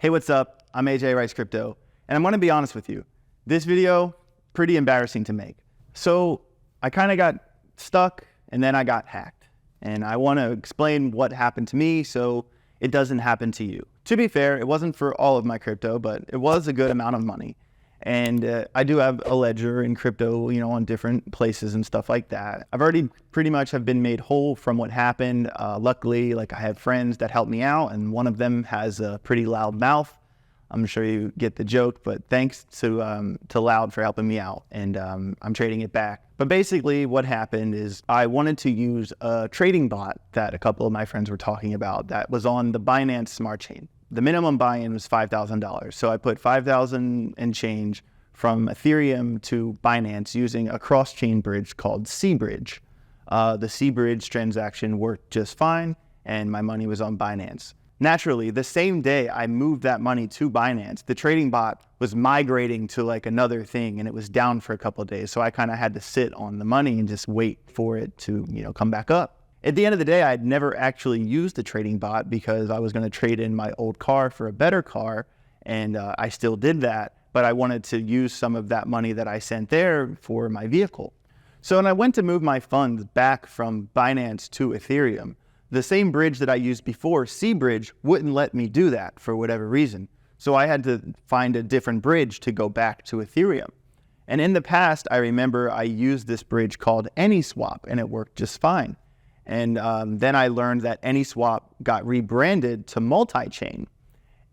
Hey, what's up? I'm AJ Writes Crypto, and I'm going to be honest with you. This video, pretty embarrassing to make. So I kind of got stuck, and then I got hacked. And I want to explain what happened to me so it doesn't happen to you. To be fair, it wasn't for all of my crypto, but it was a good amount of money. And I do have a ledger in crypto, on different places and stuff like that. I've already pretty much have been made whole from what happened. Luckily, I have friends that helped me out, and one of them has a pretty loud mouth. I'm sure you get the joke, but thanks to Loud for helping me out, and I'm trading it back. But basically what happened is I wanted to use a trading bot that a couple of my friends were talking about that was on the Binance Smart Chain. The minimum buy-in was $5,000. So I put 5,000 and change from Ethereum to Binance using a cross-chain bridge called C-Bridge. The C-Bridge transaction worked just fine, and my money was on Binance. Naturally, the same day I moved that money to Binance, the trading bot was migrating to another thing, and it was down for a couple of days. So I kind of had to sit on the money and just wait for it to, come back up. At the end of the day, I'd never actually used the trading bot because I was going to trade in my old car for a better car, and I still did that, but I wanted to use some of that money that I sent there for my vehicle. So when I went to move my funds back from Binance to Ethereum, the same bridge that I used before, C-Bridge, wouldn't let me do that for whatever reason. So I had to find a different bridge to go back to Ethereum. And in the past, I remember I used this bridge called AnySwap, and it worked just fine. And then I learned that AnySwap got rebranded to multi-chain.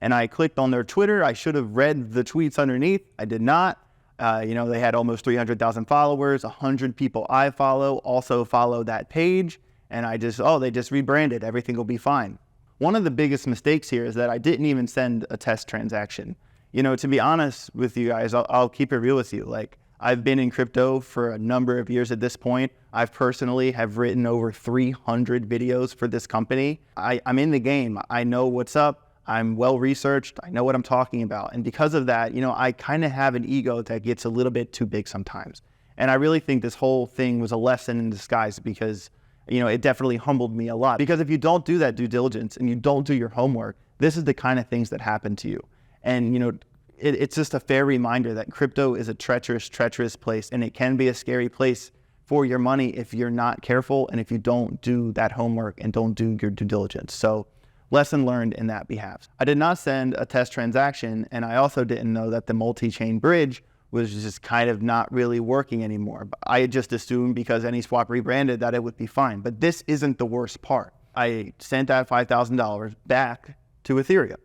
And I clicked on their Twitter. I should have read the tweets underneath. I did not. They had almost 300,000 followers. 100 people I follow also follow that page. And they just rebranded. Everything will be fine. One of the biggest mistakes here is that I didn't even send a test transaction. To be honest with you guys, I'll keep it real with you. I've been in crypto for a number of years at this point. I've personally have written over 300 videos for this company. I'm in the game. I know what's up. I'm well researched. I know what I'm talking about. And because of that, I kind of have an ego that gets a little bit too big sometimes. And I really think this whole thing was a lesson in disguise because, it definitely humbled me a lot. Because if you don't do that due diligence and you don't do your homework, this is the kind of things that happen to you. And, it's just a fair reminder that crypto is a treacherous place, and it can be a scary place for your money if you're not careful and if you don't do that homework and don't do your due diligence. So lesson learned in that behalf. I did not send a test transaction, and I also didn't know that the multi-chain bridge was just kind of not really working anymore. But I just assumed because AnySwap rebranded that it would be fine. But this isn't the worst part. I sent that $5,000 back to Ethereum.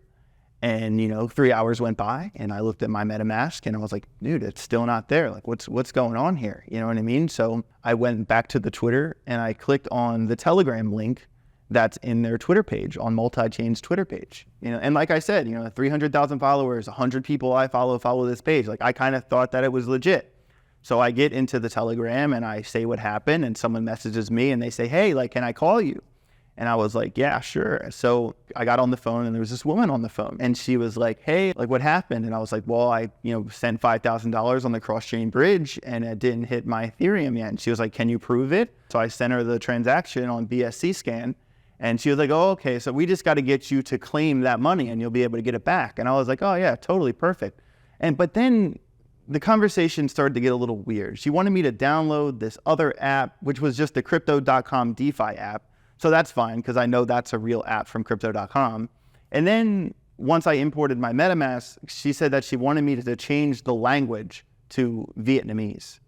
And, 3 hours went by, and I looked at my MetaMask, and I was like, dude, it's still not there. What's going on here? You know what I mean? So I went back to the Twitter, and I clicked on the Telegram link that's in their Twitter page, on Multi-Chain's Twitter page. And like I said, 300,000 followers, 100 people I follow this page. I kind of thought that it was legit. So I get into the Telegram, and I say what happened, and someone messages me, and they say, hey, can I call you? And I was like, yeah, sure. So I got on the phone, and there was this woman on the phone, and she was like, hey, what happened? And I was like, well, I, sent $5,000 on the cross-chain bridge, and it didn't hit my Ethereum yet. And she was like, can you prove it? So I sent her the transaction on BSC scan, and she was like, oh, okay, so we just got to get you to claim that money, and you'll be able to get it back. And I was like, oh yeah, totally perfect. But then the conversation started to get a little weird. She wanted me to download this other app, which was just the Crypto.com DeFi app. So that's fine, because I know that's a real app from Crypto.com. And then once I imported my MetaMask, she said that she wanted me to change the language to Vietnamese.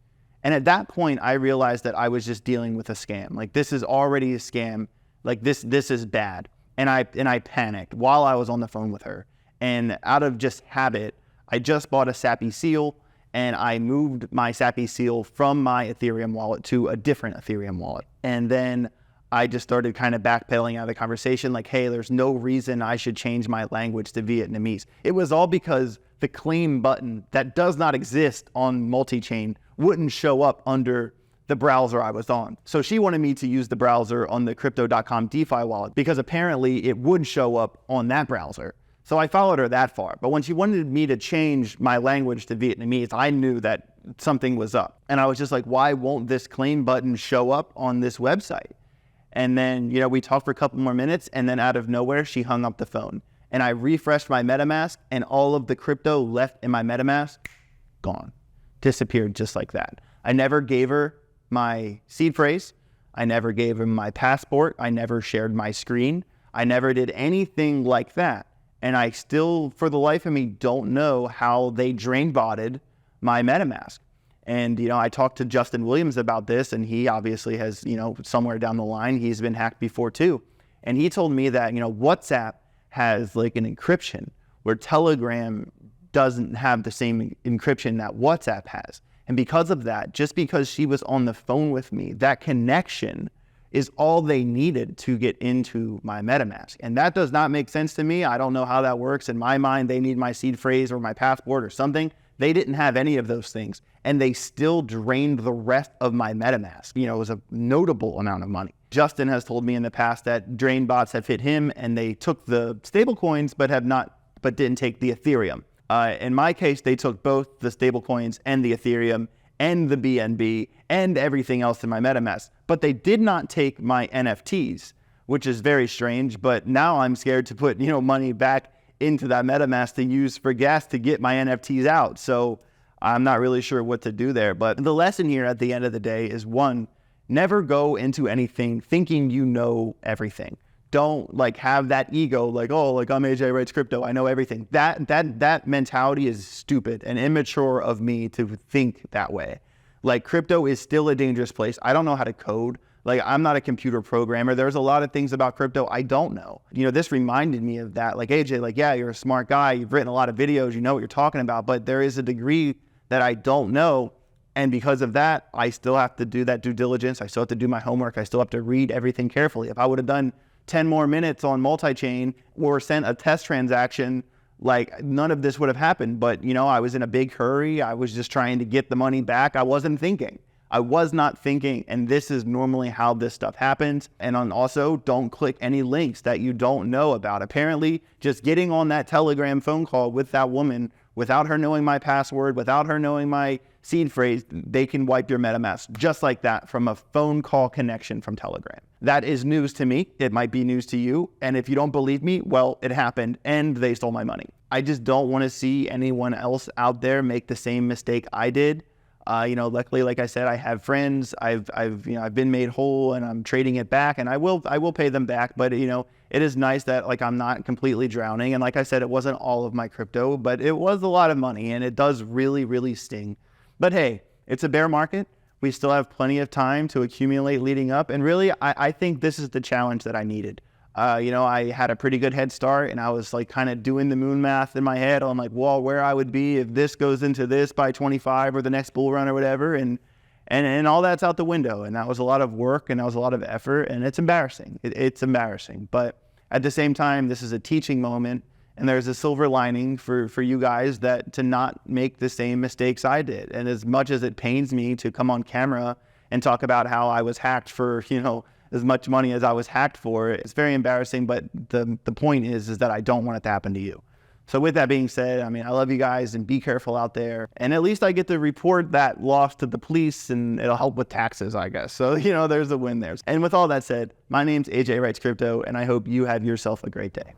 And at that point, I realized that I was just dealing with a scam. This is already a scam. This is bad. And I panicked while I was on the phone with her. And out of just habit, I just bought a Sappy Seal, and I moved my Sappy Seal from my Ethereum wallet to a different Ethereum wallet. And then I just started kind of backpedaling out of the conversation, hey, there's no reason I should change my language to Vietnamese. It was all because the claim button that does not exist on multi-chain wouldn't show up under the browser I was on. So she wanted me to use the browser on the Crypto.com DeFi wallet because apparently it would show up on that browser. So I followed her that far. But when she wanted me to change my language to Vietnamese, I knew that something was up. And I was just like, why won't this claim button show up on this website? And then, we talked for a couple more minutes, and then out of nowhere, she hung up the phone. and I refreshed my MetaMask, and all of the crypto left in my MetaMask, gone, disappeared just like that. I never gave her my seed phrase. I never gave her my passport. I never shared my screen. I never did anything like that. And I still, for the life of me, don't know how they drain botted my MetaMask. And, I talked to Justin Williams about this, and he obviously has, somewhere down the line, he's been hacked before too. And he told me that, WhatsApp has like an encryption where Telegram doesn't have the same encryption that WhatsApp has. And because of that, just because she was on the phone with me, that connection is all they needed to get into my MetaMask. And that does not make sense to me. I don't know how that works. In my mind, they need my seed phrase or my passport or something. They didn't have any of those things. And they still drained the rest of my MetaMask. It was a notable amount of money. Justin has told me in the past that drain bots have hit him and they took the stable coins, but didn't take the Ethereum. In my case, they took both the stable coins and the Ethereum and the BNB and everything else in my MetaMask, but they did not take my NFTs, which is very strange. But now I'm scared to put, money back into that MetaMask to use for gas to get my NFTs out. So I'm not really sure what to do there. But the lesson here at the end of the day is, one, never go into anything thinking you know everything. Don't have that ego, I'm AJ Writes Crypto, I know everything. That mentality is stupid and immature of me to think that way. Crypto is still a dangerous place. I don't know how to code. I'm not a computer programmer. There's a lot of things about crypto I don't know. This reminded me of that. AJ, yeah, you're a smart guy. You've written a lot of videos. You know what you're talking about, but there is a degree that I don't know. And because of that, I still have to do that due diligence. I still have to do my homework. I still have to read everything carefully. If I would have done 10 more minutes on multi-chain or sent a test transaction, none of this would have happened. But, I was in a big hurry. I was just trying to get the money back. I wasn't thinking. I was not thinking. And this is normally how this stuff happens. And also, don't click any links that you don't know about. Apparently, just getting on that Telegram phone call with that woman, without her knowing my password, without her knowing my seed phrase, they can wipe your MetaMask just like that from a phone call connection from Telegram. That is news to me. It might be news to you. And if you don't believe me, well, it happened and they stole my money. I just don't want to see anyone else out there make the same mistake I did. Luckily, like I said, I have friends. I've been made whole and I'm trading it back, and I will pay them back. But it is nice that I'm not completely drowning. And like I said, it wasn't all of my crypto, but it was a lot of money, and it does really, really sting. But hey, it's a bear market. We still have plenty of time to accumulate leading up. And really, I think this is the challenge that I needed. I had a pretty good head start, and I was kind of doing the moon math in my head on where I would be if this goes into this by 25 or the next bull run or whatever. And all that's out the window. And that was a lot of work and that was a lot of effort, and it's embarrassing. It's embarrassing. But at the same time, this is a teaching moment. And there's a silver lining for you guys to not make the same mistakes I did. And as much as it pains me to come on camera and talk about how I was hacked for, as much money as I was hacked for, it's very embarrassing. But the point is that I don't want it to happen to you. So with that being said, I love you guys, and be careful out there. And at least I get to report that loss to the police, and it'll help with taxes, I guess. So, there's a win there. And with all that said, my name's AJ Writes Crypto, and I hope you have yourself a great day.